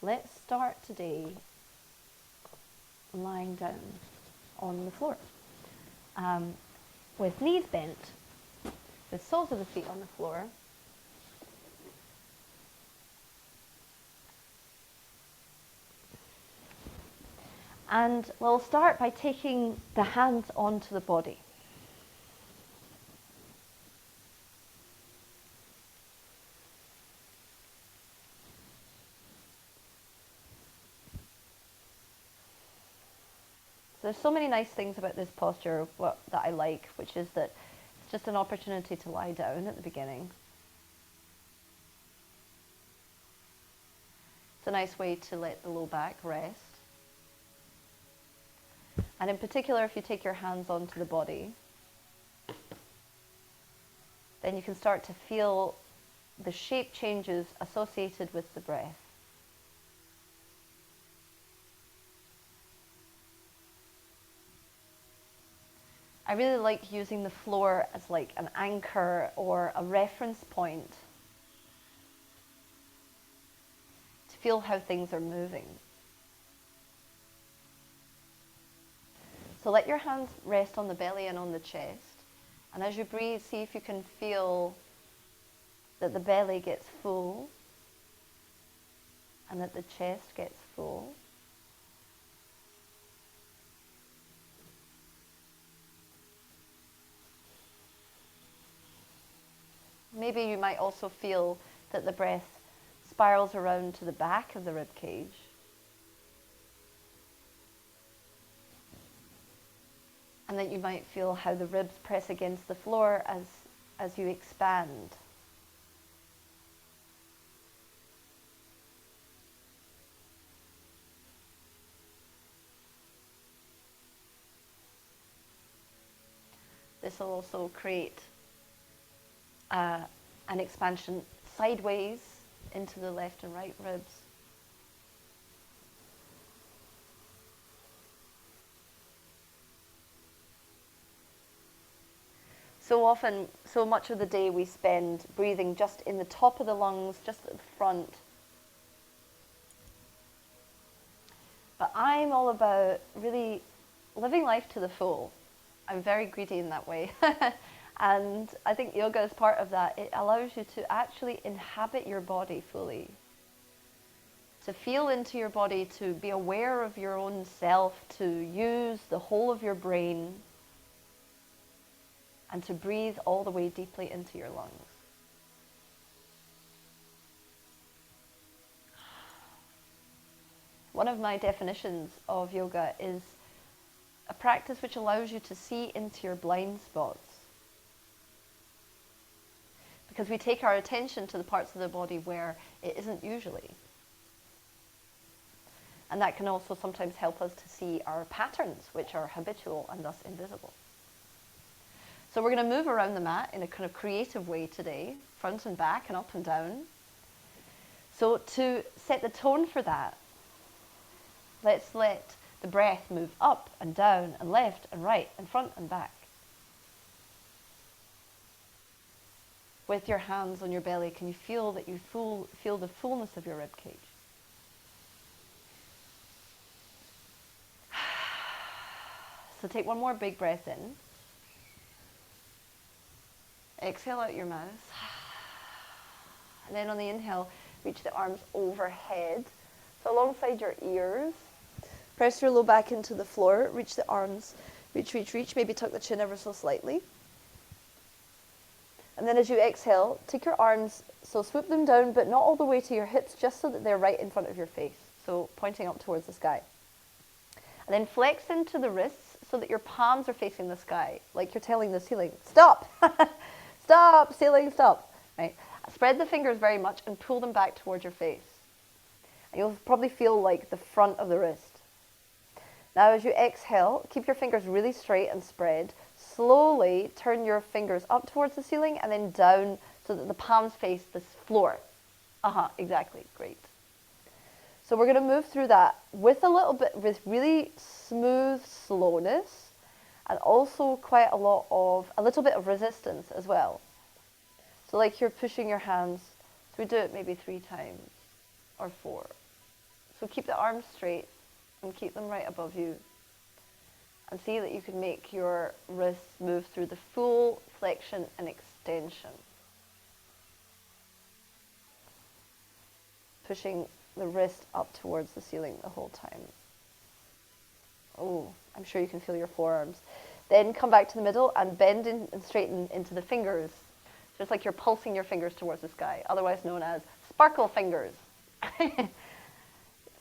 let's start today lying down on the floor. With knees bent, with soles of the feet on the floor. And we'll start by taking the hands onto the body. So there's so many nice things about this posture that I like, which is that it's just an opportunity to lie down at the beginning. It's a nice way to let the low back rest. And in particular, if you take your hands onto the body, then you can start to feel the shape changes associated with the breath. I really like using the floor as like an anchor or a reference point to feel how things are moving. So let your hands rest on the belly and on the chest. And as you breathe, see if you can feel that the belly gets full and that the chest gets full. Maybe you might also feel that the breath spirals around to the back of the rib cage. And that you might feel how the ribs press against the floor as you expand. This will also create an expansion sideways into the left and right ribs. So much of the day we spend breathing just in the top of the lungs, just at the front. But I'm all about really living life to the full. I'm very greedy in that way. And I think yoga is part of that. It allows you to actually inhabit your body fully. To feel into your body, to be aware of your own self, to use the whole of your brain, and to breathe all the way deeply into your lungs. One of my definitions of yoga is a practice which allows you to see into your blind spots. Because we take our attention to the parts of the body where it isn't usually. And that can also sometimes help us to see our patterns, which are habitual and thus invisible. So we're going to move around the mat in a kind of creative way today, front and back and up and down. So to set the tone for that, let's let the breath move up and down and left and right and front and back. With your hands on your belly, can you feel that you feel the fullness of your rib cage? So take one more big breath in. Exhale out your mouth. And then on the inhale, reach the arms overhead. So alongside your ears. Press your low back into the floor. Reach the arms. Reach. Maybe tuck the chin ever so slightly. And then as you exhale, take your arms, so swoop them down, but not all the way to your hips, just so that they're right in front of your face. So pointing up towards the sky. And then flex into the wrists so that your palms are facing the sky, like you're telling the ceiling, stop! Stop, ceiling, stop. Right? Spread the fingers very much and pull them back towards your face. And you'll probably feel like the front of the wrist. Now as you exhale, keep your fingers really straight and spread. Slowly turn your fingers up towards the ceiling and then down so that the palms face the floor. Exactly, great. So we're going to move through that with really smooth slowness and also quite a little bit of resistance as well. So like you're pushing your hands, so we do it maybe 3 times or 4. So keep the arms straight and keep them right above you. And see that you can make your wrists move through the full flexion and extension. Pushing the wrist up towards the ceiling the whole time. Oh, I'm sure you can feel your forearms. Then come back to the middle and bend in and straighten into the fingers. Just like you're pulsing your fingers towards the sky, otherwise known as sparkle fingers. It's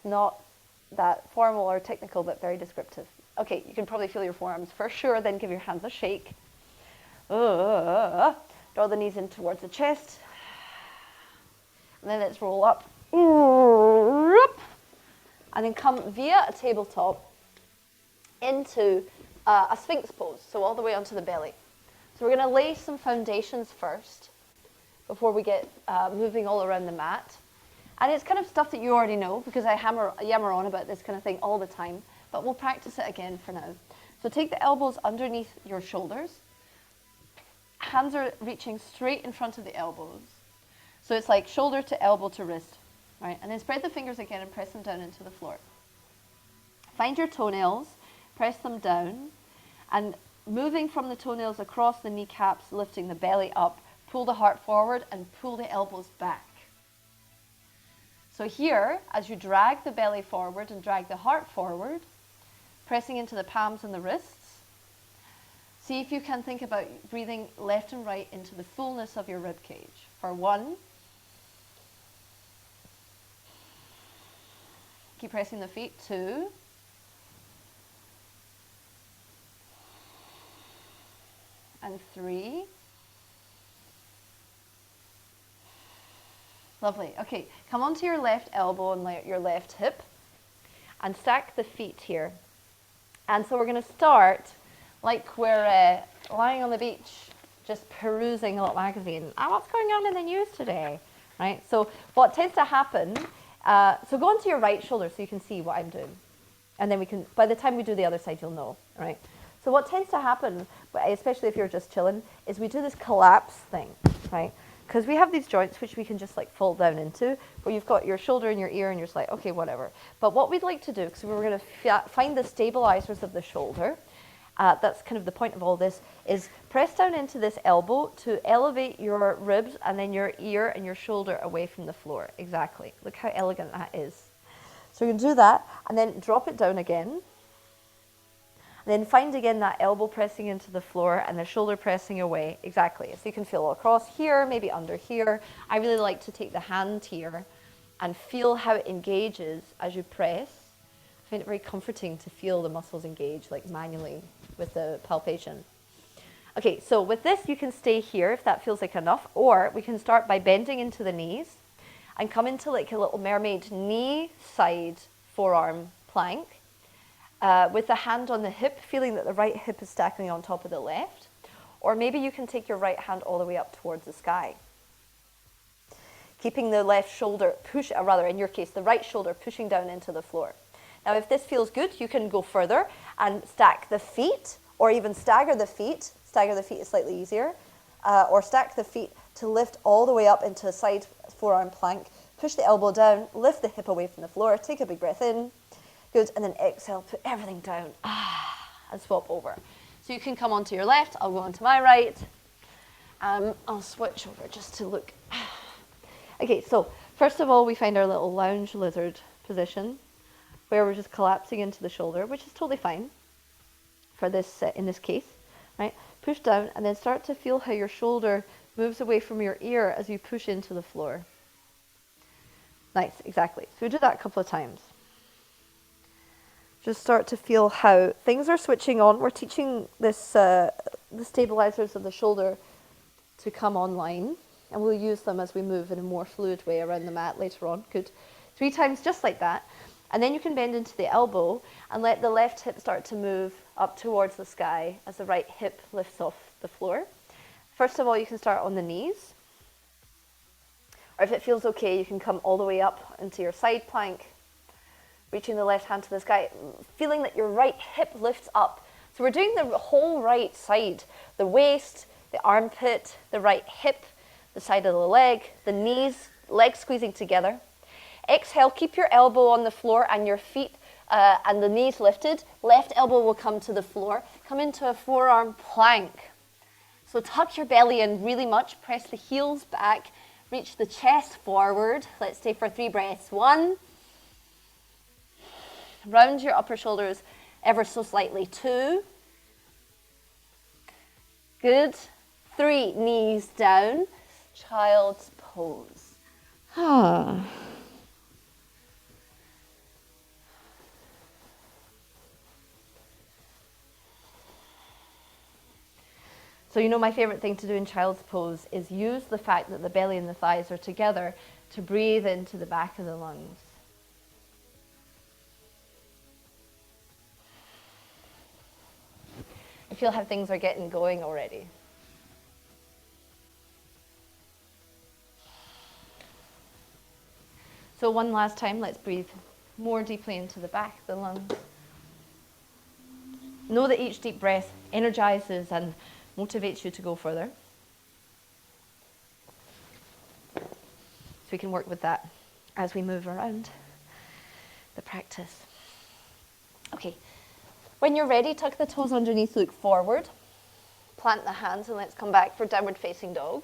not that formal or technical, but very descriptive. Okay, you can probably feel your forearms for sure, then give your hands a shake. Draw the knees in towards the chest. And then let's roll up. And then come via a tabletop into a sphinx pose, so all the way onto the belly. So we're going to lay some foundations first before we get moving all around the mat. And it's kind of stuff that you already know because I yammer on about this kind of thing all the time, but we'll practice it again for now. So take the elbows underneath your shoulders. Hands are reaching straight in front of the elbows. So it's like shoulder to elbow to wrist, right? And then spread the fingers again and press them down into the floor. Find your toenails, press them down, and moving from the toenails across the kneecaps, lifting the belly up, pull the heart forward and pull the elbows back. So here, as you drag the belly forward and drag the heart forward, pressing into the palms and the wrists, see if you can think about breathing left and right into the fullness of your rib cage. For 1, keep pressing the feet, 2, and 3. Lovely. Okay, come onto your left elbow and your left hip and stack the feet here. And so we're going to start like we're lying on the beach just perusing a little magazine. What's going on in the news today? Right? So what tends to happen, so go onto your right shoulder so you can see what I'm doing. And then we can, by the time we do the other side, you'll know, right? So what tends to happen, especially if you're just chilling, is we do this collapse thing, right? Because we have these joints which we can just like fold down into, where you've got your shoulder and your ear and you're just like, okay, whatever. But what we'd like to do, because we're going to find the stabilizers of the shoulder, that's kind of the point of all this, is press down into this elbow to elevate your ribs and then your ear and your shoulder away from the floor. Exactly. Look how elegant that is. So you can do that and then drop it down again. And then find again that elbow pressing into the floor and the shoulder pressing away. Exactly. So you can feel across here, maybe under here. I really like to take the hand here and feel how it engages as you press. I find it very comforting to feel the muscles engage like manually with the palpation. Okay, so with this you can stay here if that feels like enough, or we can start by bending into the knees and come into like a little mermaid knee side forearm plank. With the hand on the hip, feeling that the right hip is stacking on top of the left. Or maybe you can take your right hand all the way up towards the sky. Keeping the left shoulder, in your case, the right shoulder pushing down into the floor. Now, if this feels good, you can go further and stack the feet, or even stagger the feet. Stagger the feet is slightly easier. Or stack the feet to lift all the way up into a side forearm plank. Push the elbow down, lift the hip away from the floor, take a big breath in. Good, and then exhale, put everything down, and swap over. So you can come onto your left, I'll go onto my right. I'll switch over just to look. Okay, so first of all, we find our little lounge lizard position, where we're just collapsing into the shoulder, which is totally fine for this, in this case, right? Push down, and then start to feel how your shoulder moves away from your ear as you push into the floor. Nice, exactly. So we do that a couple of times. Just start to feel how things are switching on. We're teaching this the stabilizers of the shoulder to come online, and we'll use them as we move in a more fluid way around the mat later on. Good. 3 times just like that. And then you can bend into the elbow and let the left hip start to move up towards the sky as the right hip lifts off the floor. First of all, you can start on the knees. Or if it feels okay, you can come all the way up into your side plank, reaching the left hand to the sky, feeling that your right hip lifts up. So we're doing the whole right side, the waist, the armpit, the right hip, the side of the leg, the knees, legs squeezing together. Exhale, keep your elbow on the floor and your feet and the knees lifted. Left elbow will come to the floor. Come into a forearm plank. So tuck your belly in really much. Press the heels back. Reach the chest forward. Let's stay for 3 breaths. 1. Round your upper shoulders ever so slightly. 2. Good. 3. Knees down. Child's pose. So you know my favorite thing to do in child's pose is use the fact that the belly and the thighs are together to breathe into the back of the lungs. I feel how things are getting going already. So one last time, let's breathe more deeply into the back of the lungs. Know that each deep breath energizes and motivates you to go further. So we can work with that as we move around the practice. Okay, when you're ready, tuck the toes underneath, look forward. Plant the hands and let's come back for downward facing dog.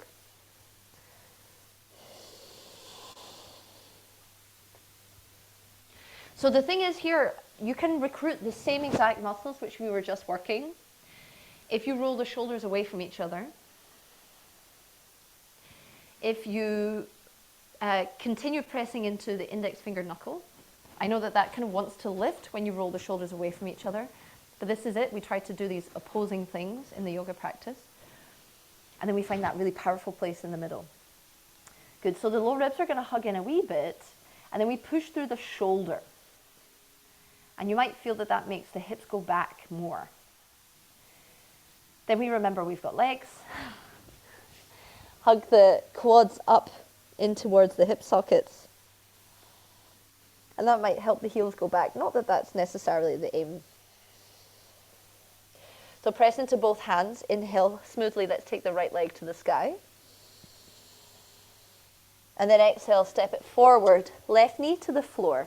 So the thing is here, you can recruit the same exact muscles which we were just working if you roll the shoulders away from each other, if you continue pressing into the index finger knuckle. I know that that kind of wants to lift when you roll the shoulders away from each other, but this is it. We try to do these opposing things in the yoga practice. And then we find that really powerful place in the middle. Good, so the low ribs are going to hug in a wee bit, and then we push through the shoulder. And you might feel that that makes the hips go back more. Then we remember we've got legs. Hug the quads up in towards the hip sockets. And that might help the heels go back. Not that that's necessarily the aim. So press into both hands. Inhale smoothly. Let's take the right leg to the sky. And then exhale, step it forward. Left knee to the floor.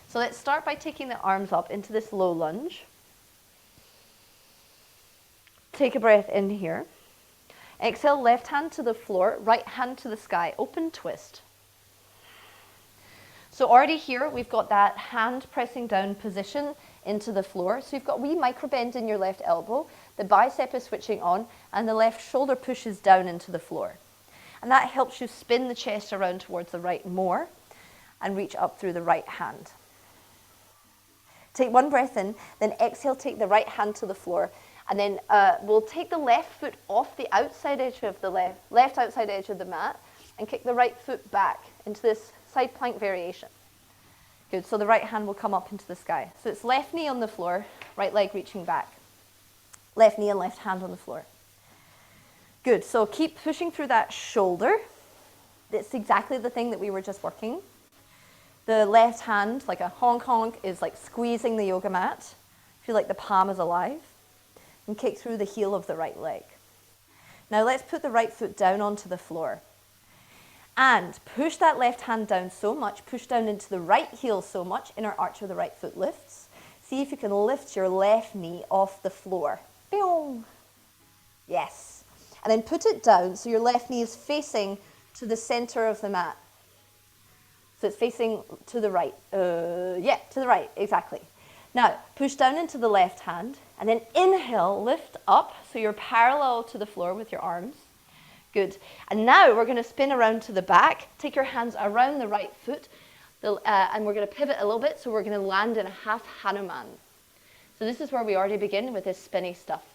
So let's start by taking the arms up into this low lunge. Take a breath in here. Exhale, left hand to the floor, right hand to the sky. Open twist. So already here, we've got that hand pressing down position into the floor. So you've got a wee micro bend in your left elbow. The bicep is switching on, and the left shoulder pushes down into the floor. And that helps you spin the chest around towards the right more and reach up through the right hand. Take 1 breath in, then exhale, take the right hand to the floor. And then we'll take the left foot off the outside edge of the left outside edge of the mat and kick the right foot back into this side plank variation. Good, so the right hand will come up into the sky. So it's left knee on the floor, right leg reaching back. Left knee and left hand on the floor. Good, so keep pushing through that shoulder. It's exactly the thing that we were just working. The left hand, like a honk honk, is like squeezing the yoga mat. Feel like the palm is alive. And kick through the heel of the right leg. Now let's put the right foot down onto the floor. And push that left hand down so much, push down into the right heel so much, inner arch of the right foot lifts. See if you can lift your left knee off the floor. Boom. Yes. And then put it down so your left knee is facing to the center of the mat. So it's facing to the right. To the right, exactly. Now, push down into the left hand, and then inhale, lift up, so you're parallel to the floor with your arms. Good. And now we're going to spin around to the back. Take your hands around the right foot, and we're going to pivot a little bit, so we're going to land in a half Hanuman. So this is where we already begin with this spinny stuff.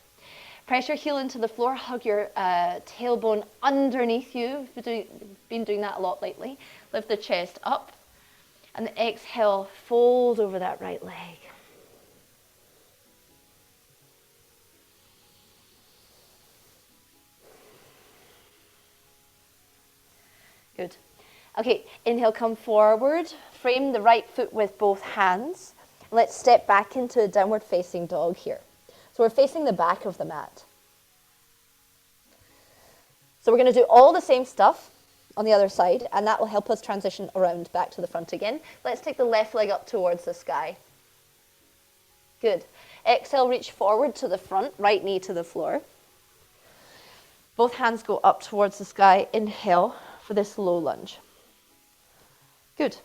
Press your heel into the floor, hug your tailbone underneath you. We've been doing that a lot lately. Lift the chest up, and then exhale, fold over that right leg. Good. Okay, inhale, come forward. Frame the right foot with both hands. Let's step back into a downward facing dog here. So we're facing the back of the mat. So we're going to do all the same stuff, on the other side, and that will help us transition around back to the front again. Let's take the left leg up towards the sky. Good. Exhale, reach forward to the front, right knee to the floor. Both hands go up towards the sky. Inhale for this low lunge. Good.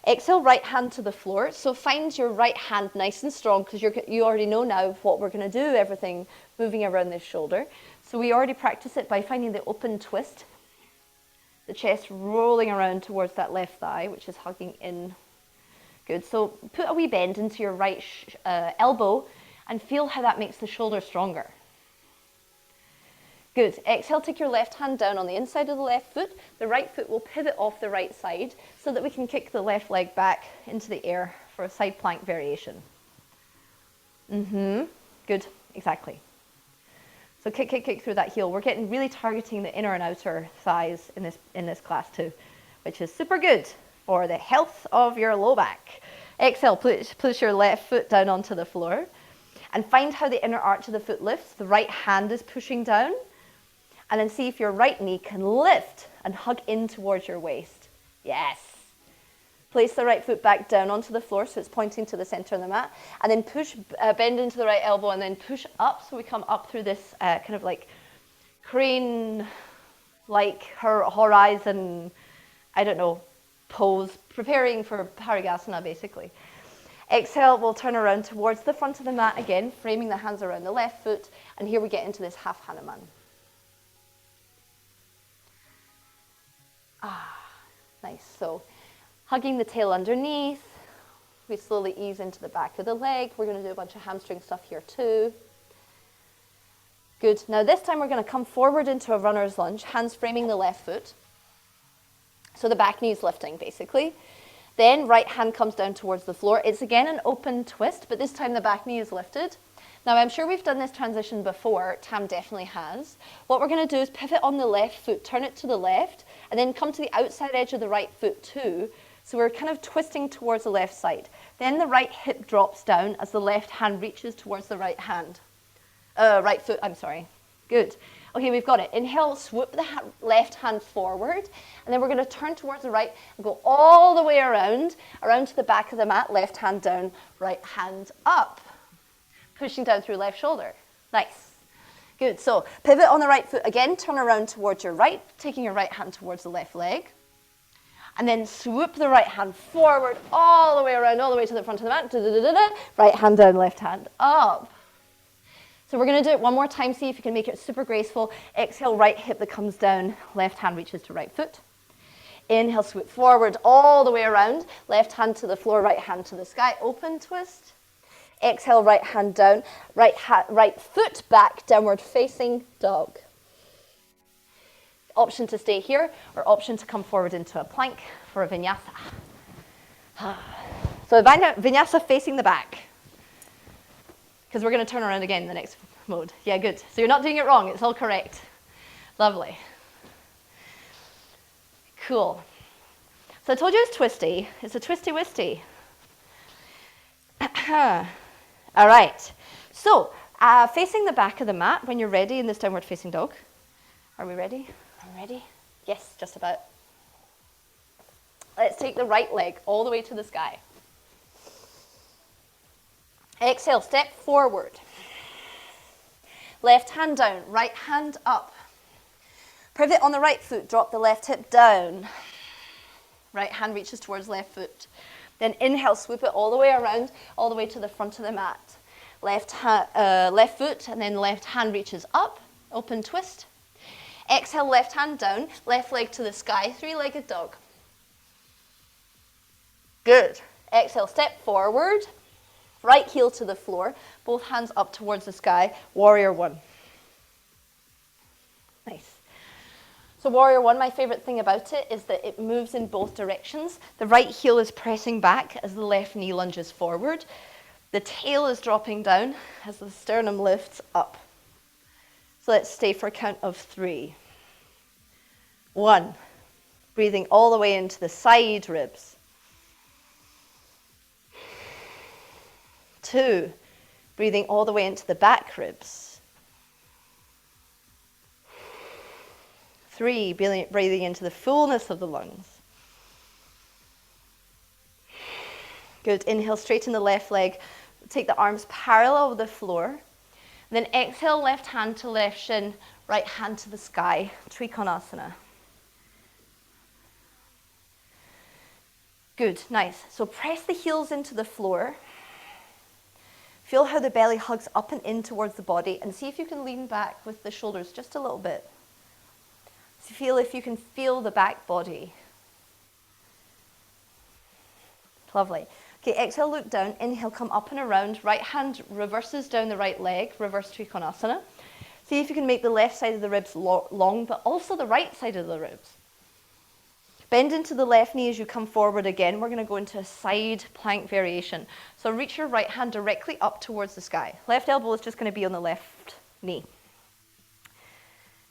Exhale, right hand to the floor. So find your right hand nice and strong, because you already know now what we're going to do, everything moving around this shoulder. So we already practice it by finding the open twist. The chest rolling around towards that left thigh, which is hugging in. Good. So put a wee bend into your right elbow and feel how that makes the shoulder stronger. Good. Exhale, take your left hand down on the inside of the left foot. The right foot will pivot off the right side so that we can kick the left leg back into the air for a side plank variation. Good. Exactly. So kick through that heel. We're getting really targeting the inner and outer thighs in this class too, which is super good for the health of your low back. Exhale, push your left foot down onto the floor and find how the inner arch of the foot lifts. The right hand is pushing down, and then see if your right knee can lift and hug in towards your waist. Yes. Place the right foot back down onto the floor so it's pointing to the center of the mat, and then bend into the right elbow and then push up so we come up through this kind of like crane, like horizon, I don't know, pose, preparing for Parigasana basically. Exhale, we'll turn around towards the front of the mat again, framing the hands around the left foot, and here we get into this half Hanuman. Nice. So hugging the tail underneath, we slowly ease into the back of the leg. We're going to do a bunch of hamstring stuff here too. Good. Now this time we're going to come forward into a runner's lunge, hands framing the left foot. So the back knee is lifting basically. Then right hand comes down towards the floor. It's again an open twist, but this time the back knee is lifted. Now I'm sure we've done this transition before. Tam definitely has. What we're going to do is pivot on the left foot, turn it to the left, and then come to the outside edge of the right foot too. So we're kind of twisting towards the left side. Then the right hip drops down as the left hand reaches towards the right foot, I'm sorry. Good. Okay, we've got it. Inhale, swoop the left hand forward, and then we're going to turn towards the right and go all the way around to the back of the mat, left hand down, right hand up. Pushing down through left shoulder. Nice. Good. So pivot on the right foot again, turn around towards your right, taking your right hand towards the left leg. And then swoop the right hand forward all the way around, all the way to the front of the mat. Right hand down, left hand up. So we're going to do it one more time, see if you can make it super graceful. Exhale, right hip that comes down, left hand reaches to right foot. Inhale, swoop forward all the way around, left hand to the floor, right hand to the sky, open twist. Exhale, right hand down, right foot back, downward facing dog. Option to stay here or option to come forward into a plank for a vinyasa. So vinyasa facing the back, because we're going to turn around again in the next mode. Yeah, good. So you're not doing it wrong. It's all correct. Lovely. Cool. So I told you it's twisty. It's a twisty-wisty. All right. So facing the back of the mat when you're ready in this downward facing dog. Are we ready? I'm ready. Yes, just about. Let's take the right leg all the way to the sky. Exhale, step forward. Left hand down, right hand up. Pivot on the right foot, drop the left hip down. Right hand reaches towards left foot. Then inhale, swoop it all the way around, all the way to the front of the mat. Left foot, and then left hand reaches up, open twist. Exhale, left hand down, left leg to the sky, three-legged dog. Good. Exhale, step forward. Right heel to the floor, both hands up towards the sky, warrior one. Nice. So warrior one, my favorite thing about it is that it moves in both directions. The right heel is pressing back as the left knee lunges forward. The tail is dropping down as the sternum lifts up. So let's stay for a count of 3. 1, breathing all the way into the side ribs. 2, breathing all the way into the back ribs. 3, breathing into the fullness of the lungs. Good. Inhale, straighten the left leg. Take the arms parallel with the floor. Then exhale, left hand to left shin, right hand to the sky, Trikonasana. Good, nice. So press the heels into the floor. Feel how the belly hugs up and in towards the body, and see if you can lean back with the shoulders just a little bit. So feel if you can feel the back body. Lovely. Okay, exhale, look down. Inhale, come up and around. Right hand reverses down the right leg, reverse Trikonasana. See if you can make the left side of the ribs long, but also the right side of the ribs. Bend into the left knee as you come forward again. We're going to go into a side plank variation. So reach your right hand directly up towards the sky. Left elbow is just going to be on the left knee.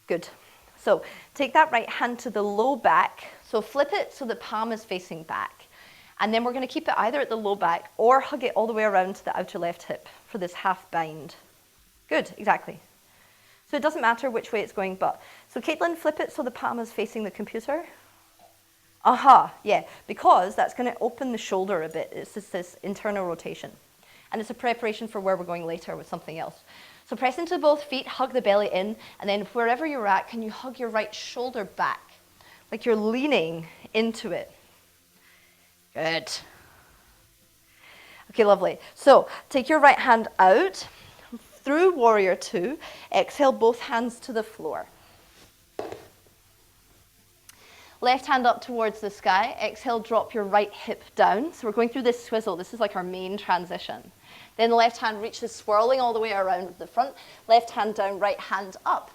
Good. So take that right hand to the low back. So flip it so the palm is facing back. And then we're going to keep it either at the low back or hug it all the way around to the outer left hip for this half bind. Good, exactly. So it doesn't matter which way it's going, but. So Caitlin, flip it so the palm is facing the computer. Aha, yeah, because that's going to open the shoulder a bit. It's just this internal rotation. And it's a preparation for where we're going later with something else. So press into both feet, hug the belly in, and then wherever you're at, can you hug your right shoulder back? Like you're leaning into it. Good. Okay, lovely. So take your right hand out through warrior 2. Exhale, both hands to the floor. Left hand up towards the sky. Exhale, drop your right hip down. So we're going through this swizzle. This is like our main transition. Then the left hand reaches swirling all the way around the front. Left hand down, right hand up.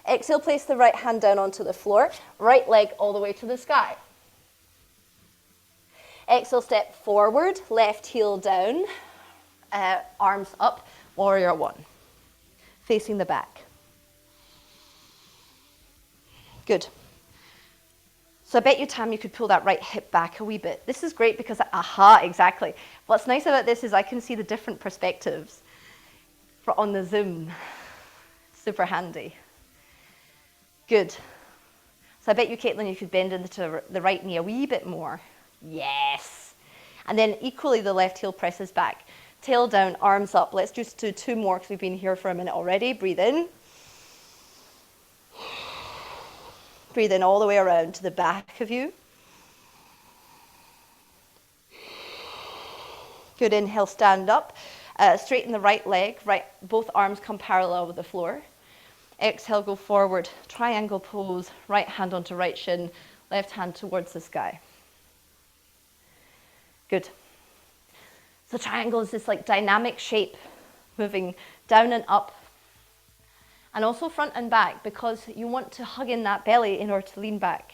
Exhale, place the right hand down onto the floor. Right leg all the way to the sky. Exhale, step forward, left heel down, arms up, warrior 1, facing the back. Good. So I bet you, Tam, you could pull that right hip back a wee bit. This is great because, aha, exactly. What's nice about this is I can see the different perspectives on the Zoom. Super handy. Good. So I bet you, Caitlin, you could bend into the right knee a wee bit more. Yes. And then equally the left heel presses back. Tail down, arms up. Let's just do 2 more because we've been here for a minute already. Breathe in. Breathe in all the way around to the back of you. Good. Inhale, stand up. Straighten the right leg. Both arms come parallel with the floor. Exhale, go forward. Triangle pose. Right hand onto right shin. Left hand towards the sky. Good. So triangle is this like dynamic shape moving down and up and also front and back because you want to hug in that belly in order to lean back.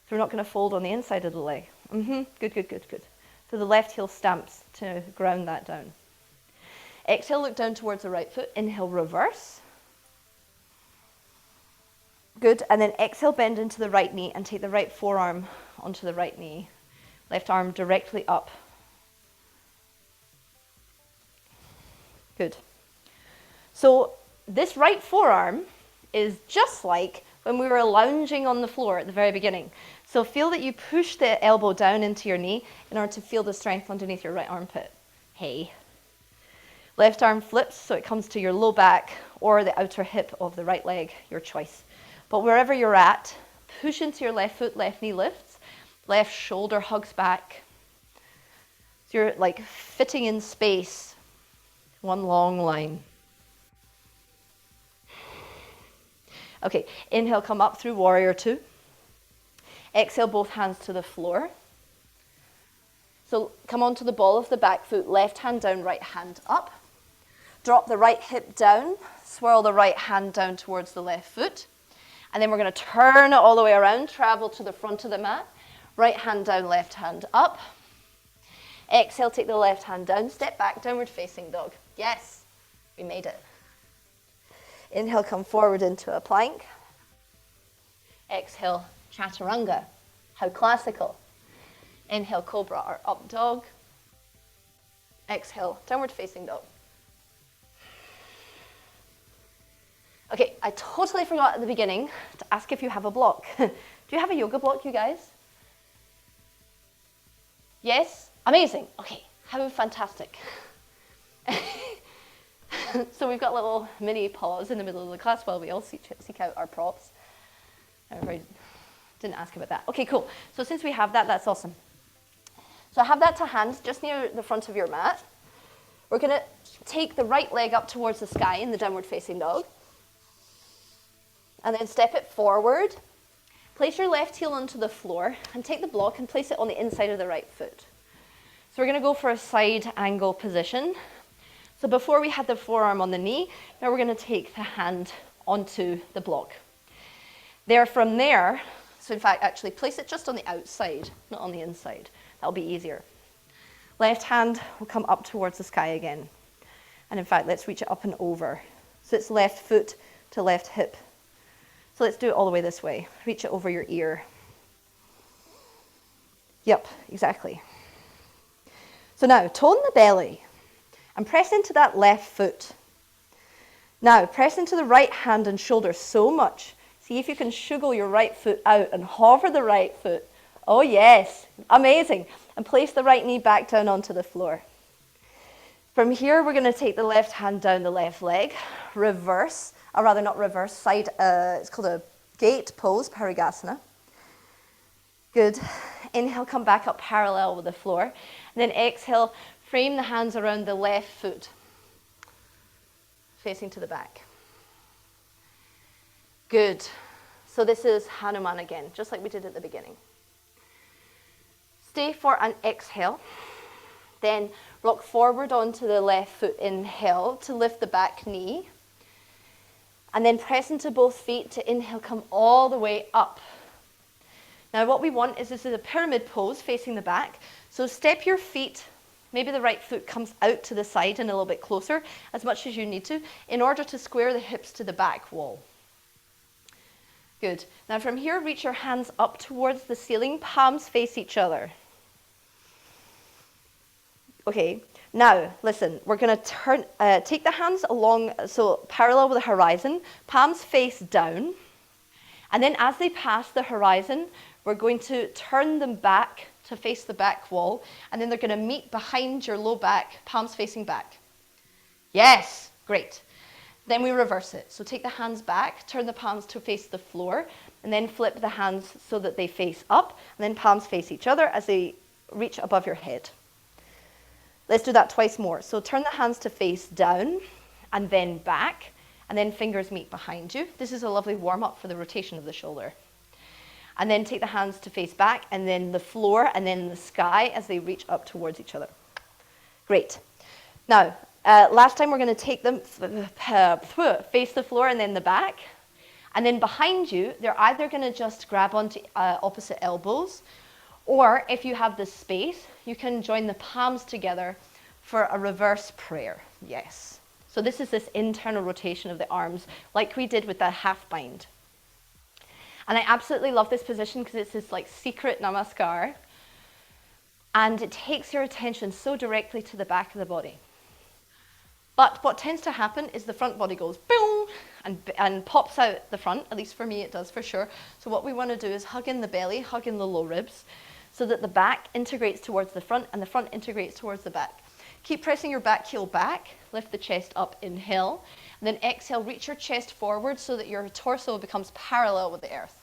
So we're not going to fold on the inside of the leg. Good, good, good, good. So the left heel stamps to ground that down. Exhale, look down towards the right foot. Inhale, reverse. Good. And then exhale, bend into the right knee and take the right forearm onto the right knee. Left arm directly up. Good. So this right forearm is just like when we were lounging on the floor at the very beginning. So feel that you push the elbow down into your knee in order to feel the strength underneath your right armpit. Hey. Left arm flips so it comes to your low back or the outer hip of the right leg, your choice. But wherever you're at, push into your left foot, left knee lifts. Left shoulder hugs back. So you're like fitting in space. One long line. Okay, inhale, come up through warrior 2. Exhale, both hands to the floor. So come onto the ball of the back foot, left hand down, right hand up. Drop the right hip down, swirl the right hand down towards the left foot. And then we're going to turn it all the way around, travel to the front of the mat. Right hand down, left hand up. Exhale, take the left hand down, step back, downward facing dog. Yes, we made it. Inhale, come forward into a plank. Exhale, chaturanga. How classical. Inhale, cobra or up dog. Exhale, downward facing dog. Okay, I totally forgot at the beginning to ask if you have a block. Do you have a yoga block, you guys? Yes? Amazing. Okay, how fantastic. So we've got little mini pause in the middle of the class while we all seek out our props. I didn't ask about that. Okay, cool. So since we have that, that's awesome. So I have that to hand just near the front of your mat. We're going to take the right leg up towards the sky in the downward facing dog. And then step it forward. Place your left heel onto the floor and take the block and place it on the inside of the right foot. So we're going to go for a side angle position. So before we had the forearm on the knee, now we're going to take the hand onto the block. From there, so in fact, actually place it just on the outside, not on the inside. That'll be easier. Left hand will come up towards the sky again. And in fact, let's reach it up and over. So it's left foot to left hip. So let's do it all the way this way. Reach it over your ear. Yep, exactly. So now, tone the belly and press into that left foot. Now, press into the right hand and shoulder so much. See if you can shuggle your right foot out and hover the right foot. Oh yes, amazing. And place the right knee back down onto the floor. From here, we're going to take the left hand down the left leg, reverse, or rather not reverse, side, it's called a gate pose, Parigasana. Good. Inhale, come back up parallel with the floor. And then exhale, frame the hands around the left foot, facing to the back. Good. So this is Hanuman again, just like we did at the beginning. Stay for an exhale. Then rock forward onto the left foot, inhale to lift the back knee. And then press into both feet to inhale, come all the way up. Now what we want is this is a pyramid pose facing the back. So step your feet, maybe the right foot comes out to the side and a little bit closer, as much as you need to, in order to square the hips to the back wall. Good. Now from here, reach your hands up towards the ceiling, palms face each other. Okay, now listen, we're going to take the hands along, so parallel with the horizon, palms face down, and then as they pass the horizon, we're going to turn them back to face the back wall, and then they're going to meet behind your low back, palms facing back. Yes, great. Then we reverse it. So take the hands back, turn the palms to face the floor, and then flip the hands so that they face up, and then palms face each other as they reach above your head. Let's do that twice more. So turn the hands to face down, and then back, and then fingers meet behind you. This is a lovely warm-up for the rotation of the shoulder. And then take the hands to face back, and then the floor, and then the sky as they reach up towards each other. Great. Now, last time we're going to take them face the floor and then the back. And then behind you, they're either going to just grab onto opposite elbows, or if you have the space, you can join the palms together for a reverse prayer. Yes. So this is this internal rotation of the arms, like we did with the half bind. And I absolutely love this position because it's this like secret namaskar. And it takes your attention so directly to the back of the body. But what tends to happen is the front body goes boom and pops out the front, at least for me it does for sure. So what we want to do is hug in the belly, hug in the low ribs, so that the back integrates towards the front and the front integrates towards the back. Keep pressing your back heel back, lift the chest up, inhale, and then exhale, reach your chest forward so that your torso becomes parallel with the earth.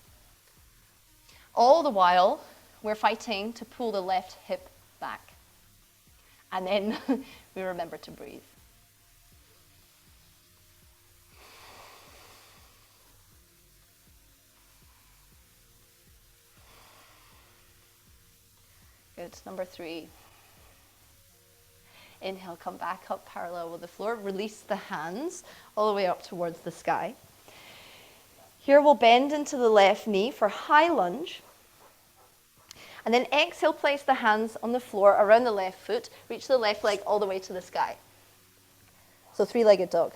All the while, we're fighting to pull the left hip back. And then we remember to breathe. Good. Number 3. Inhale, come back up parallel with the floor. Release the hands all the way up towards the sky. Here we'll bend into the left knee for high lunge. And then exhale, place the hands on the floor around the left foot. Reach the left leg all the way to the sky. So 3-legged dog.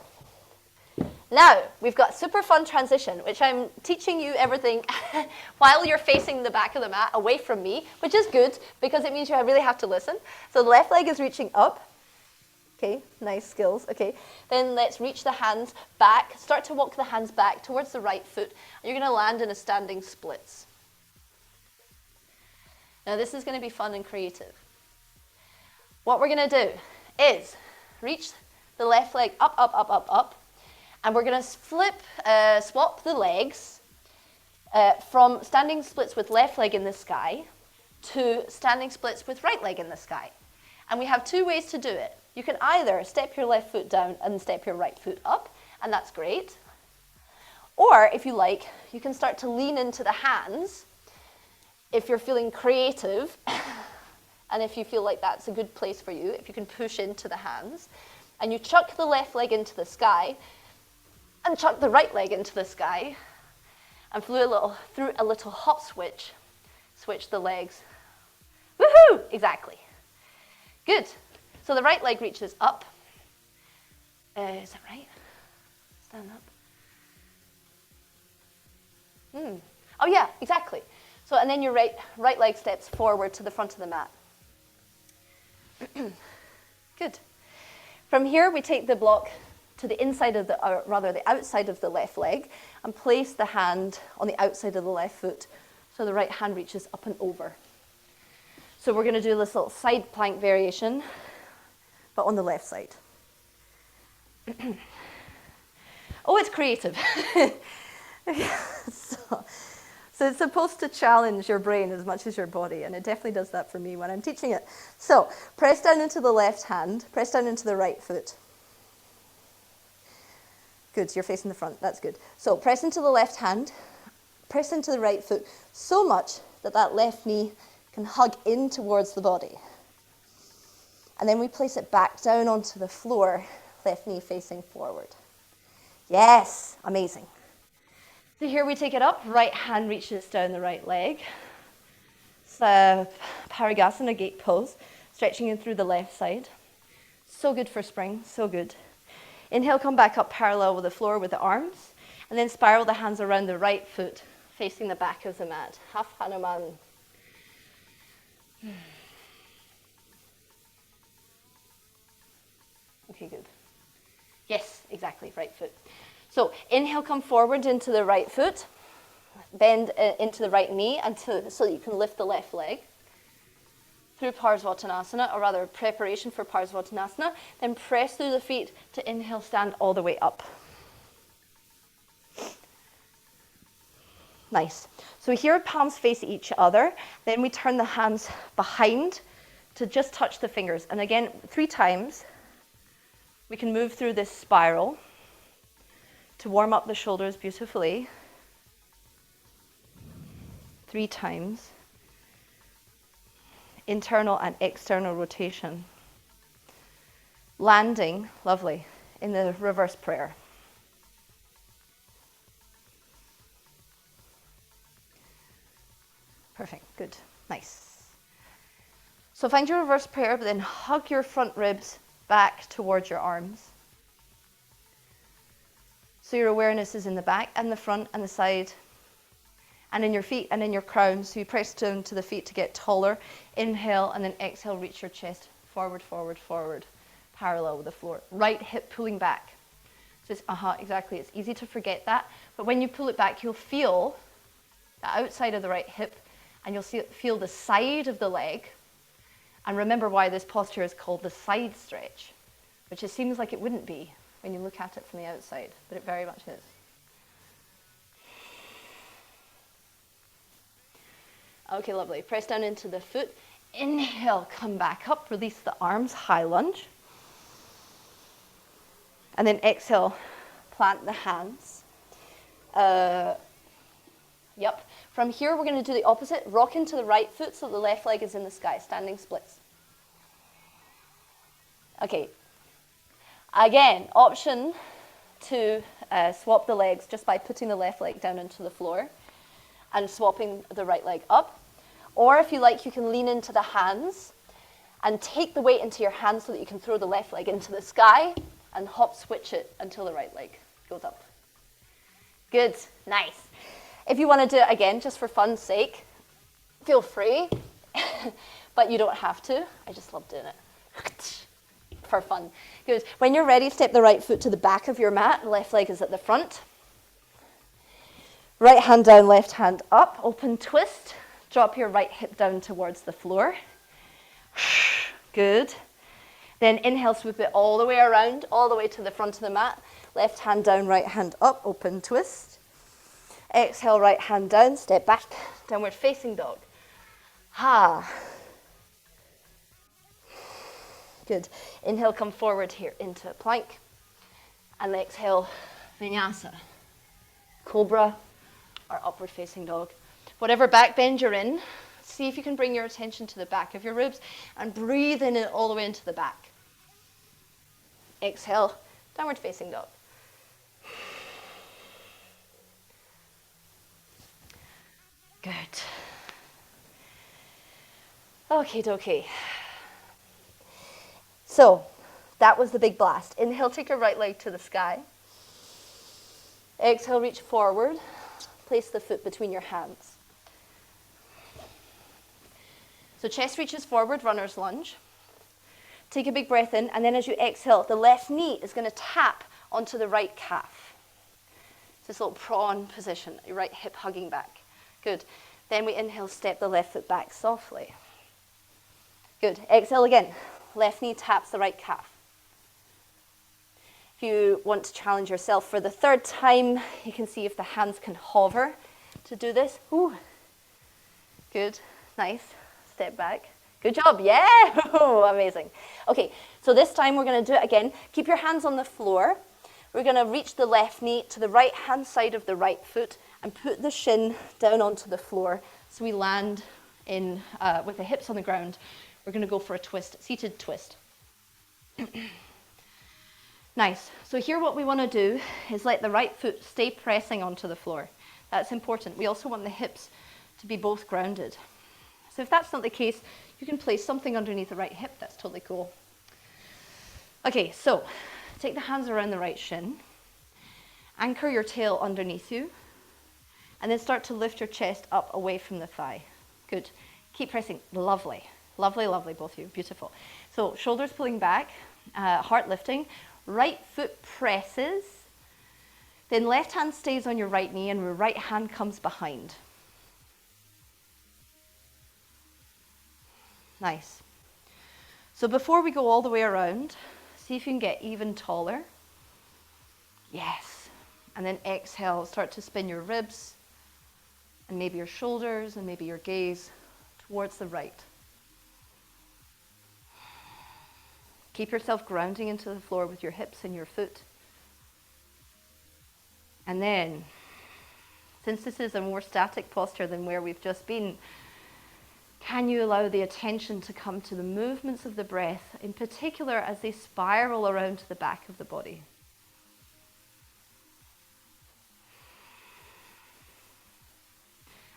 Now, we've got super fun transition, which I'm teaching you everything while you're facing the back of the mat away from me, which is good because it means you really have to listen. So the left leg is reaching up. Okay, nice skills. Okay, then let's reach the hands back. Start to walk the hands back towards the right foot. And you're going to land in a standing splits. Now this is going to be fun and creative. What we're going to do is reach the left leg up, up, up, up, up. And we're going to swap the legs from standing splits with left leg in the sky to standing splits with right leg in the sky. And we have two ways to do it. You can either step your left foot down and step your right foot up, and that's great. Or, if you like, you can start to lean into the hands if you're feeling creative, and if you feel like that's a good place for you, if you can push into the hands, and you chuck the left leg into the sky, and chuck the right leg into the sky, and through a little hop switch the legs. Woohoo! Exactly. Good. So the right leg reaches up. Is that right? Stand up. Oh yeah, exactly. So, and then your right leg steps forward to the front of the mat. Good. From here, we take the block to the inside of the outside of the left leg, and place the hand on the outside of the left foot, so the right hand reaches up and over. So we're going to do this little side plank variation, but on the left side. Oh, it's creative. So it's supposed to challenge your brain as much as your body, and it definitely does that for me when I'm teaching it. So press down into the left hand, press down into the right foot. Good, so you're facing the front, that's good. So press into the left hand, press into the right foot so much that that left knee can hug in towards the body. And then we place it back down onto the floor, left knee facing forward. Yes, amazing. So here we take it up, right hand reaches down the right leg. So Parigasana gate pose, stretching in through the left side. So good for spring, so good. Inhale, come back up parallel with the floor with the arms, and then spiral the hands around the right foot, facing the back of the mat. Half Hanuman. Okay, good. Yes, exactly, right foot. So inhale, come forward into the right foot, bend into the right knee so that you can lift the left leg through Parsvottanasana, or rather preparation for Parsvottanasana. Then press through the feet to inhale, stand all the way up. Nice. So here, palms face each other. Then we turn the hands behind to just touch the fingers. And again, 3 times, we can move through this spiral to warm up the shoulders beautifully. 3 times. Internal and external rotation. Landing, lovely, in the reverse prayer. Perfect, good, nice. So find your reverse prayer, but then hug your front ribs back towards your arms. So your awareness is in the back and the front and the side, and in your feet and in your crown. So you press down to the feet to get taller. Inhale, and then exhale, reach your chest forward, forward, forward, parallel with the floor. Right hip pulling back. So it's, exactly, it's easy to forget that. But when you pull it back, you'll feel the outside of the right hip, and you'll feel the side of the leg. And remember why this posture is called the side stretch, which it seems like it wouldn't be when you look at it from the outside, but it very much is. Okay, lovely. Press down into the foot. Inhale, come back up, release the arms, high lunge. And then exhale, plant the hands. Yep. From here, we're going to do the opposite. Rock into the right foot so the left leg is in the sky, standing splits. Okay. Again, option to swap the legs just by putting the left leg down into the floor and swapping the right leg up. Or if you like, you can lean into the hands and take the weight into your hands so that you can throw the left leg into the sky and hop switch it until the right leg goes up. Good, nice. If you want to do it again, just for fun's sake, feel free, but you don't have to. I just love doing it. for fun. Good. When you're ready, step the right foot to the back of your mat. Left leg is at the front. Right hand down, left hand up. Open twist. Drop your right hip down towards the floor. Good. Then inhale, swoop it all the way around, all the way to the front of the mat. Left hand down, right hand up. Open twist. Exhale, right hand down, step back, downward facing dog. Ha. Good. Inhale, come forward here into a plank. And exhale, vinyasa. Cobra or upward facing dog. Whatever back bend you're in, see if you can bring your attention to the back of your ribs and breathe in it all the way into the back. Exhale, downward facing dog. Good. Okie dokie. So, that was the big blast. Inhale, take your right leg to the sky. Exhale, reach forward. Place the foot between your hands. So chest reaches forward, runner's lunge. Take a big breath in, and then as you exhale, the left knee is going to tap onto the right calf. It's this little prawn position, your right hip hugging back. Good. Then we inhale, step the left foot back softly. Good. Exhale again. Left knee taps the right calf. If you want to challenge yourself for the third time, you can see if the hands can hover to do this. Ooh. Good. Nice. Step back. Good job. Yeah. Amazing. Okay. So this time we're going to do it again. Keep your hands on the floor. We're going to reach the left knee to the right hand side of the right foot and put the shin down onto the floor so we land in with the hips on the ground. We're going to go for a twist, seated twist. Nice. So here what we want to do is let the right foot stay pressing onto the floor. That's important. We also want the hips to be both grounded. So if that's not the case, you can place something underneath the right hip. That's totally cool. Okay, so take the hands around the right shin. Anchor your tail underneath you. And then start to lift your chest up away from the thigh. Good. Keep pressing. Lovely. Lovely, lovely, both of you. Beautiful. So shoulders pulling back, heart lifting. Right foot presses. Then left hand stays on your right knee and your right hand comes behind. Nice. So before we go all the way around, see if you can get even taller. Yes. And then exhale, start to spin your ribs and maybe your shoulders and maybe your gaze towards the right. Keep yourself grounding into the floor with your hips and your foot. And then, since this is a more static posture than where we've just been, can you allow the attention to come to the movements of the breath, in particular as they spiral around to the back of the body?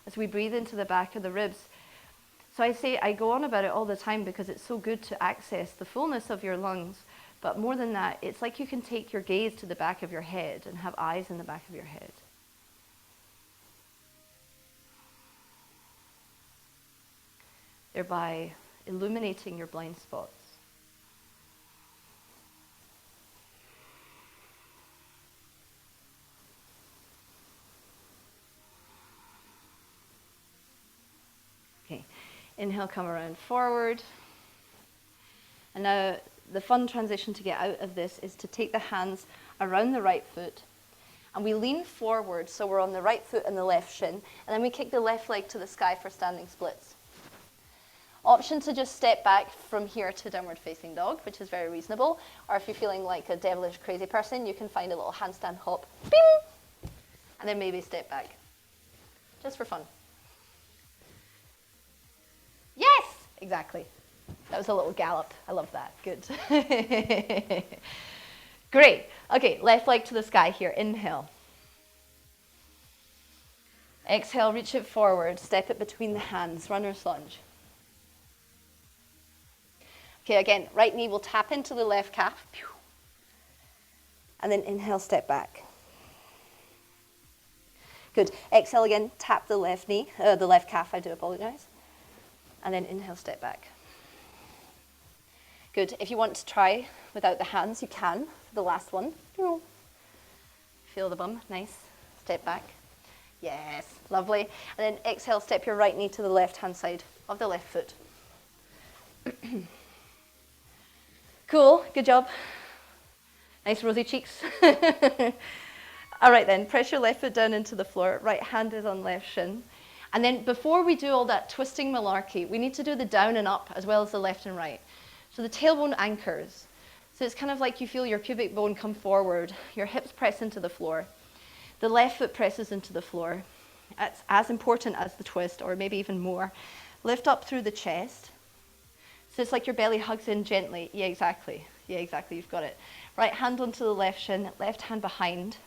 As we breathe into the back of the ribs. So I go on about it all the time because it's so good to access the fullness of your lungs. But more than that, it's like you can take your gaze to the back of your head and have eyes in the back of your head. Thereby illuminating your blind spots. Okay, inhale, come around forward. And now the fun transition to get out of this is to take the hands around the right foot and we lean forward so we're on the right foot and the left shin, and then we kick the left leg to the sky for standing splits. Option to just step back from here to downward facing dog, which is very reasonable, or if you're feeling like a devilish crazy person, you can find a little handstand hop, bing, and then maybe step back, just for fun. Yes, exactly. That was a little gallop. I love that. Good. Great. Okay, left leg to the sky here. Inhale. Exhale, reach it forward. Step it between the hands. Runner's lunge. Okay, again, right knee will tap into the left calf. And then inhale, step back. Good. Exhale again, tap the left knee, the left calf, I do apologize. And then inhale, step back. Good. If you want to try without the hands, you can for the last one. Feel the bum. Nice. Step back. Yes. Lovely. And then exhale, step your right knee to the left-hand side of the left foot. Cool. Good job. Nice rosy cheeks. All right then, press your left foot down into the floor. Right hand is on left shin. And then before we do all that twisting malarkey, we need to do the down and up as well as the left and right. So the tailbone anchors. So it's kind of like you feel your pubic bone come forward, your hips press into the floor. The left foot presses into the floor. It's as important as the twist, or maybe even more. Lift up through the chest. So it's like your belly hugs in gently. Yeah, exactly. You've got it. Right hand onto the left shin, left hand behind.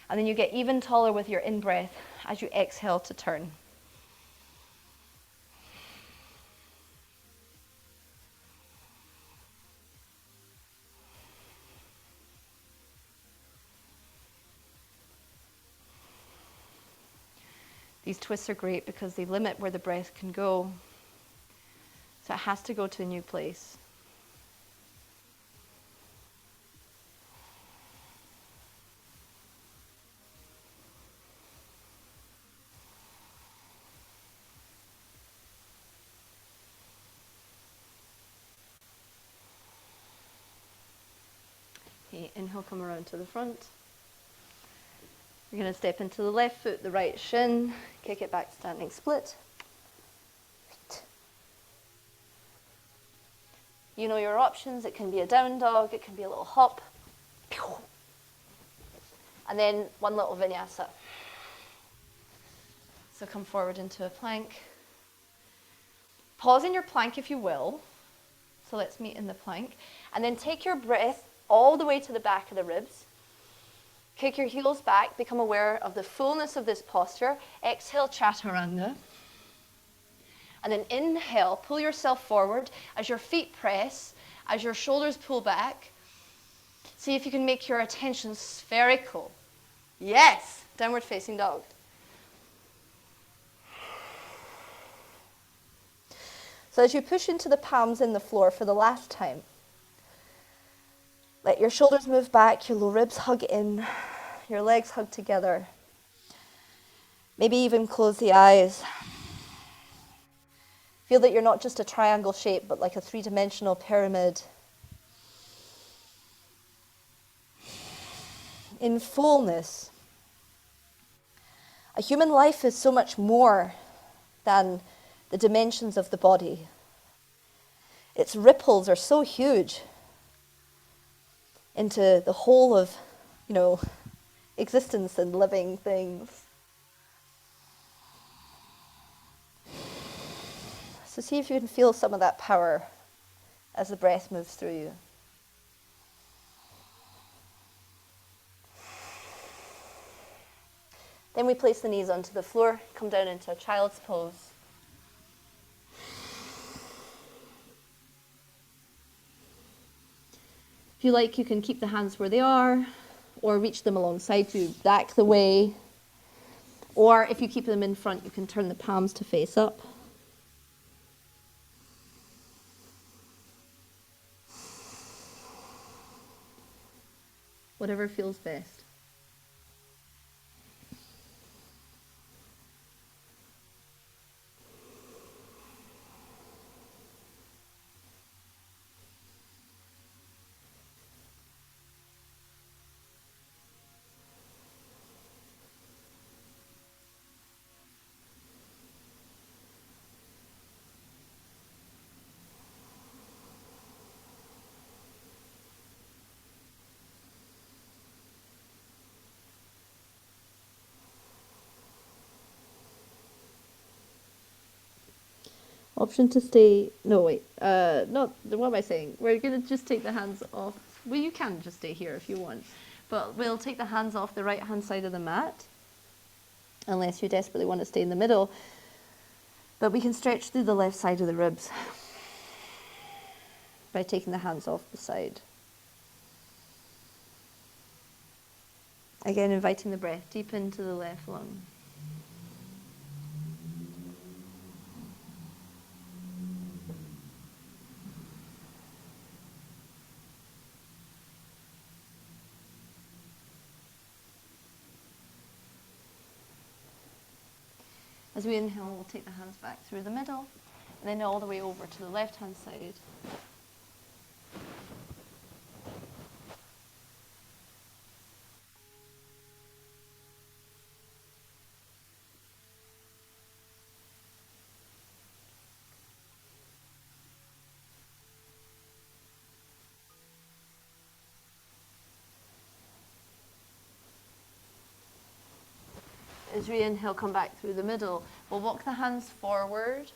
And then you get even taller with your in-breath as you exhale to turn. These twists are great because they limit where the breath can go. So it has to go to a new place. Okay, inhale, come around to the front. You're going to step into the left foot, the right shin, kick it back, standing split. You know your options. It can be a down dog, it can be a little hop. And then one little vinyasa. So come forward into a plank. Pause in your plank if you will. So let's meet in the plank. And then take your breath all the way to the back of the ribs. Kick your heels back, become aware of the fullness of this posture. Exhale, chaturanga. And then inhale, pull yourself forward as your feet press, as your shoulders pull back. See if you can make your attention spherical. Yes, downward facing dog. So as you push into the palms in the floor for the last time, let your shoulders move back, your low ribs hug in, your legs hug together. Maybe even close the eyes. Feel that you're not just a triangle shape, but like a three-dimensional pyramid. In fullness. A human life is so much more than the dimensions of the body. Its ripples are so huge into the whole of, existence and living things. So see if you can feel some of that power as the breath moves through you. Then we place the knees onto the floor, come down into a child's pose. If you like, you can keep the hands where they are, or reach them alongside you, back the way. Or if you keep them in front, you can turn the palms to face up. Whatever feels best. Option to stay, no wait, not, what am I saying? We're going to just take the hands off. Well, you can just stay here if you want. But we'll take the hands off the right hand side of the mat. Unless you desperately want to stay in the middle. But we can stretch through the left side of the ribs. By taking the hands off the side. Again, inviting the breath deep into the left lung. As we inhale, we'll take the hands back through the middle, and then all the way over to the left-hand side. As we inhale, come back through the middle. We'll walk the hands forward,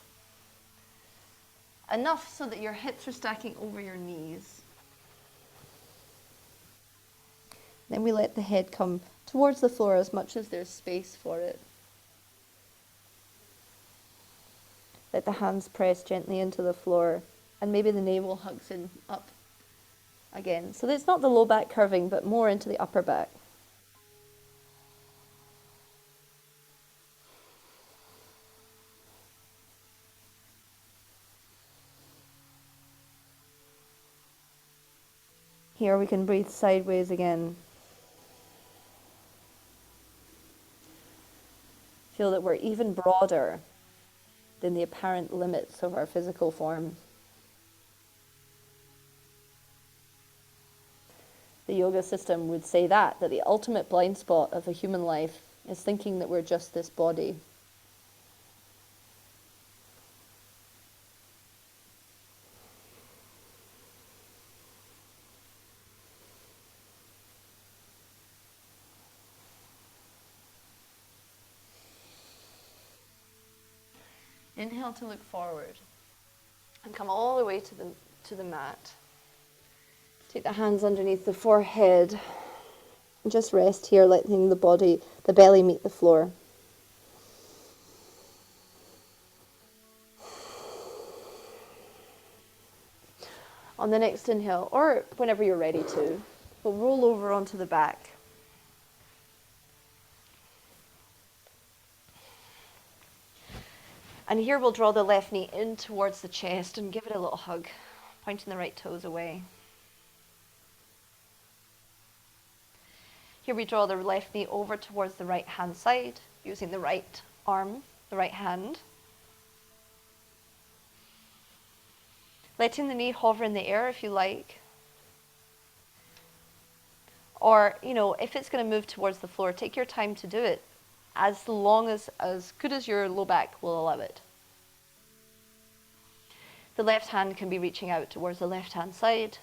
enough so that your hips are stacking over your knees. Then we let the head come towards the floor as much as there's space for it. Let the hands press gently into the floor, and maybe the navel hugs in up again. So that it's not the low back curving, but more into the upper back. Here we can breathe sideways again. Feel that we're even broader than the apparent limits of our physical form. The yoga system would say that the ultimate blind spot of a human life is thinking that we're just this body. Inhale to look forward and come all the way to the mat. Take the hands underneath the forehead and just rest here, letting the belly meet the floor. On the next inhale, or whenever you're ready to, we'll roll over onto the back. And here we'll draw the left knee in towards the chest and give it a little hug, pointing the right toes away. Here we draw the left knee over towards the right hand side, using the right arm, the right hand. Letting the knee hover in the air if you like. Or, if it's going to move towards the floor, take your time to do it, as long as good as your low back will allow it. The left hand can be reaching out towards the left hand side.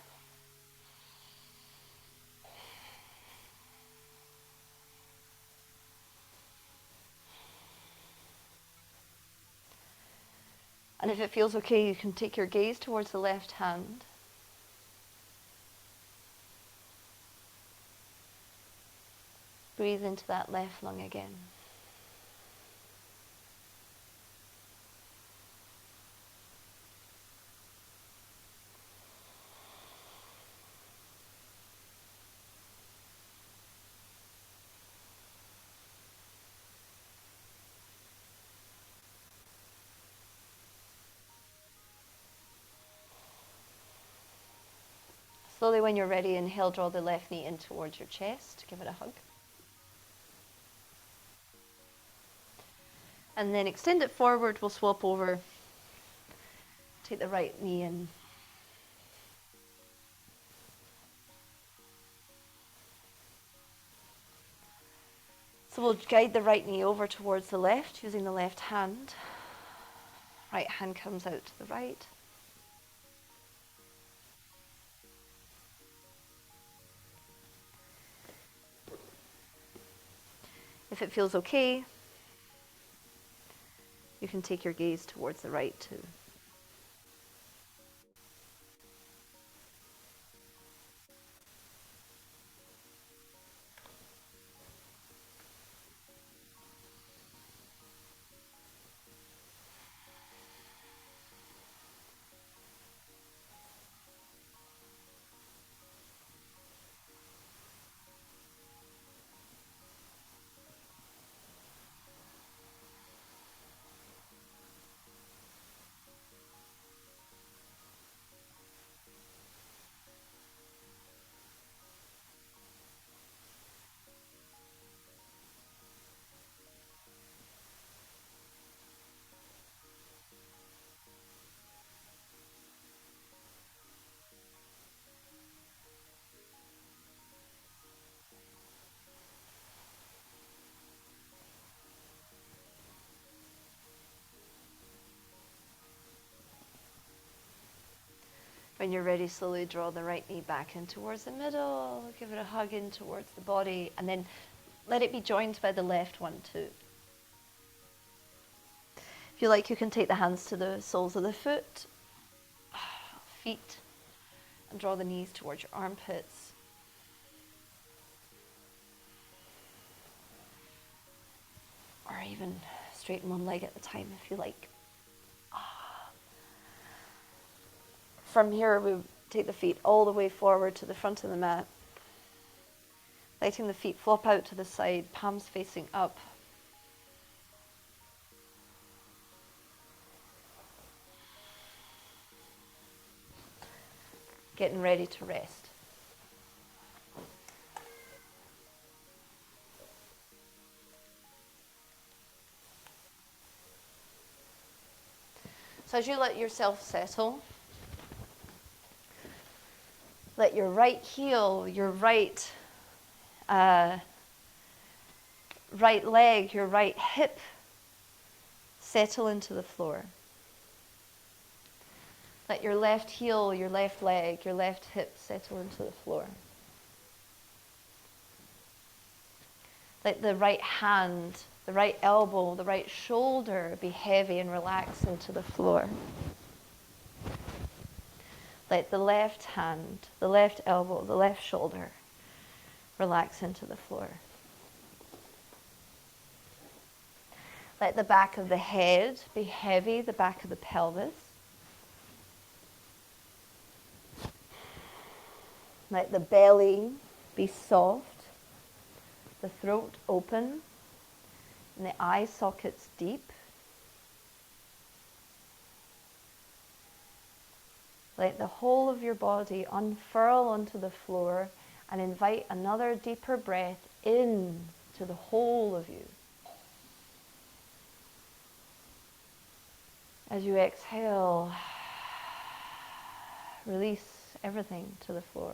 And if it feels okay, you can take your gaze towards the left hand. Breathe into that left lung again. Slowly, when you're ready, inhale, draw the left knee in towards your chest. Give it a hug. And then extend it forward. We'll swap over. Take the right knee in. So we'll guide the right knee over towards the left, using the left hand. Right hand comes out to the right. If it feels okay, you can take your gaze towards the right too. When you're ready, slowly draw the right knee back in towards the middle, give it a hug in towards the body, and then let it be joined by the left one too. If you like, you can take the hands to the soles of the feet, and draw the knees towards your armpits. Or even straighten one leg at a time if you like. From here, we take the feet all the way forward to the front of the mat, letting the feet flop out to the side, palms facing up. Getting ready to rest. So as you let yourself settle, let your right heel, your right leg, your right hip settle into the floor. Let your left heel, your left leg, your left hip settle into the floor. Let the right hand, the right elbow, the right shoulder be heavy and relax into the floor. Let the left hand, the left elbow, the left shoulder relax into the floor. Let the back of the head be heavy, the back of the pelvis. Let the belly be soft, the throat open, and the eye sockets deep. Let the whole of your body unfurl onto the floor and invite another deeper breath in to the whole of you. As you exhale, release everything to the floor.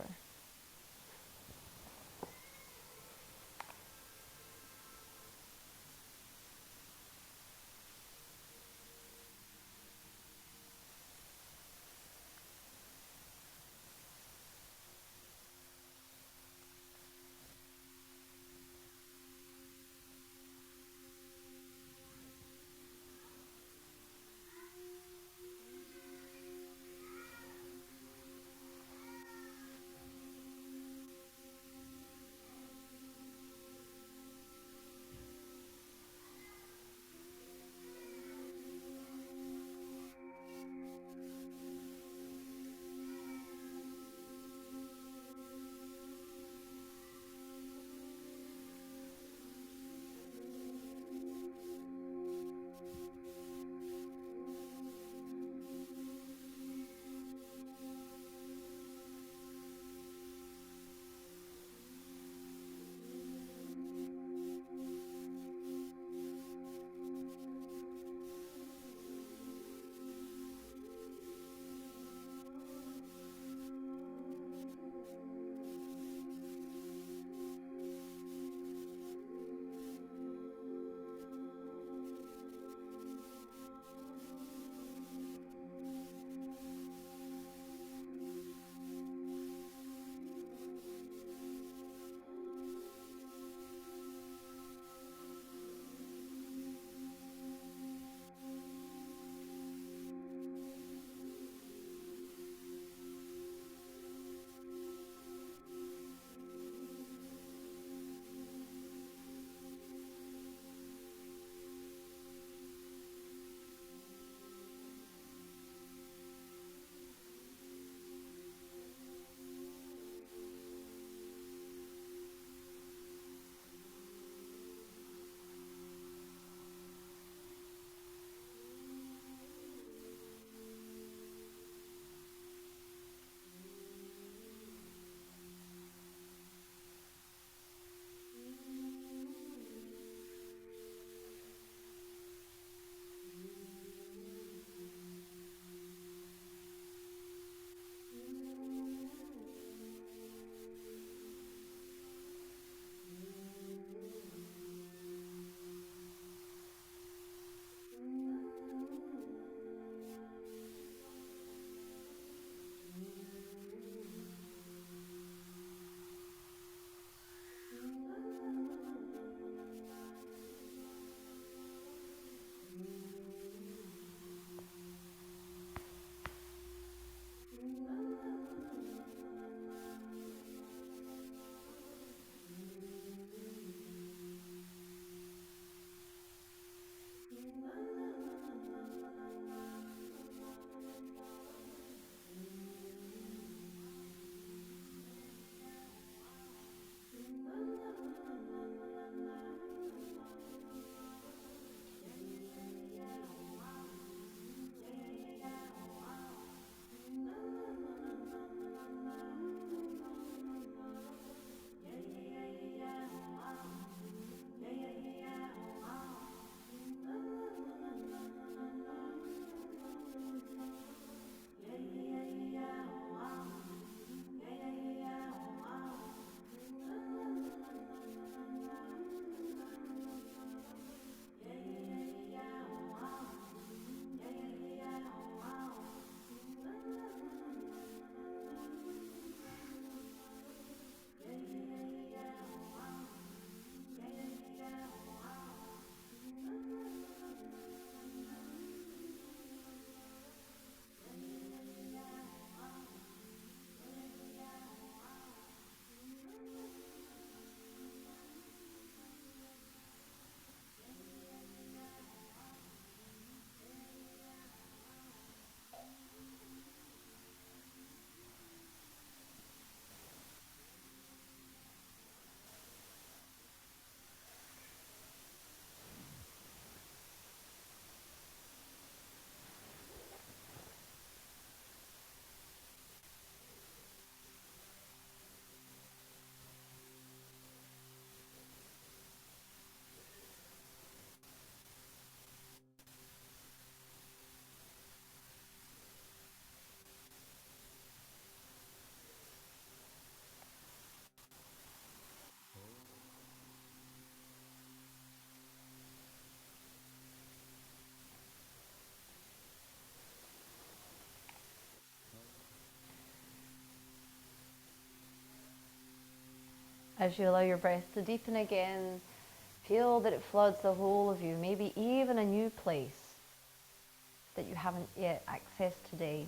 As you allow your breath to deepen again, feel that it floods the whole of you, maybe even a new place that you haven't yet accessed today.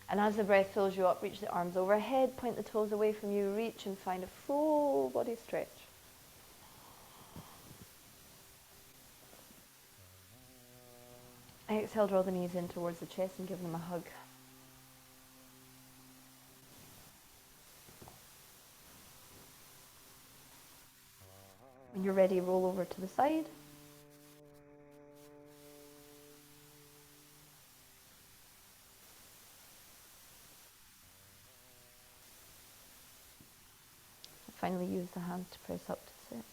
And as the breath fills you up, reach the arms overhead, point the toes away from you, reach and find a full body stretch. Exhale, draw the knees in towards the chest and give them a hug. When you're ready, roll over to the side. Finally, use the hands to press up to sit.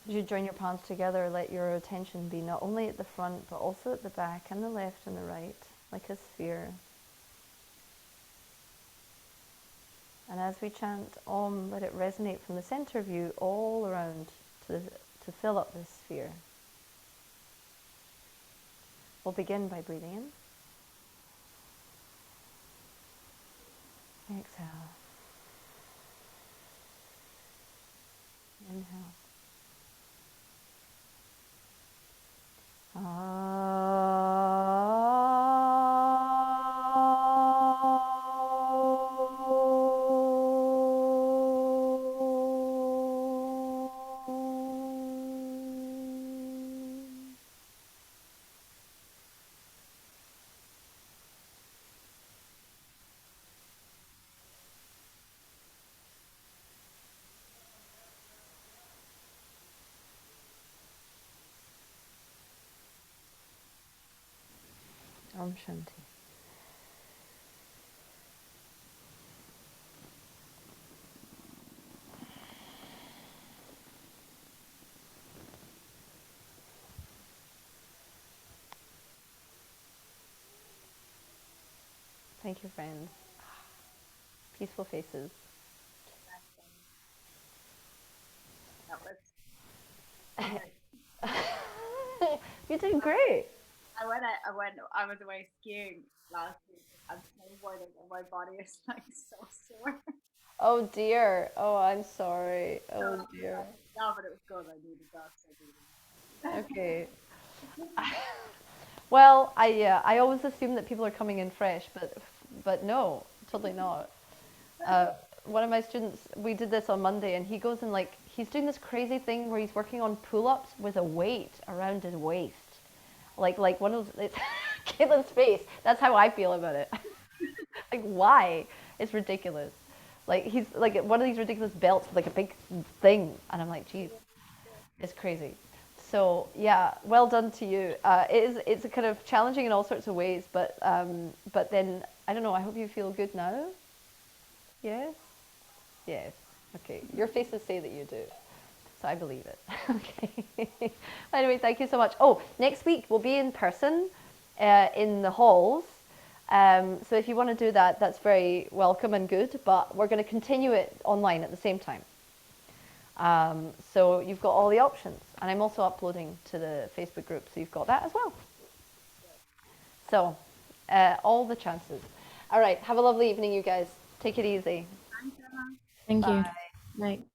As you join your palms together, let your attention be not only at the front, but also at the back and the left and the right, like a sphere. And as we chant Om, let it resonate from the center of you all around to fill up this sphere. We'll begin by breathing in. Exhale. Inhale. Om Shanti. Thank you, friends. Peaceful faces. That was You did great. I was away skiing last week and snowboarding, and my body is like so sore. Oh dear. Oh, I'm sorry. So, Oh dear. yeah, but it was good. I needed that. So I did. Okay. Well, I always assume that people are coming in fresh, but no, totally not. One of my students, we did this on Monday, and he goes and he's doing this crazy thing where he's working on pull-ups with a weight around his waist, like one of those. It's Caitlin's face. That's how I feel about it. Like, why? It's ridiculous. Like he's like one of these ridiculous belts with like a big thing, and I'm like, geez, it's crazy. So yeah, well done to you. It's a kind of challenging in all sorts of ways, but then I don't know. I hope you feel good now. Yes, yes. Okay, your faces say that you do, so I believe it. Okay. Anyway, thank you so much. Oh, next week we'll be in person in the halls. So if you want to do that, that's very welcome and good. But we're going to continue it online at the same time. So you've got all the options, and I'm also uploading to the Facebook group, so you've got that as well. So all the chances. All right, have a lovely evening, you guys. Take it easy. Thanks, Emma. Thank you. Bye. Night.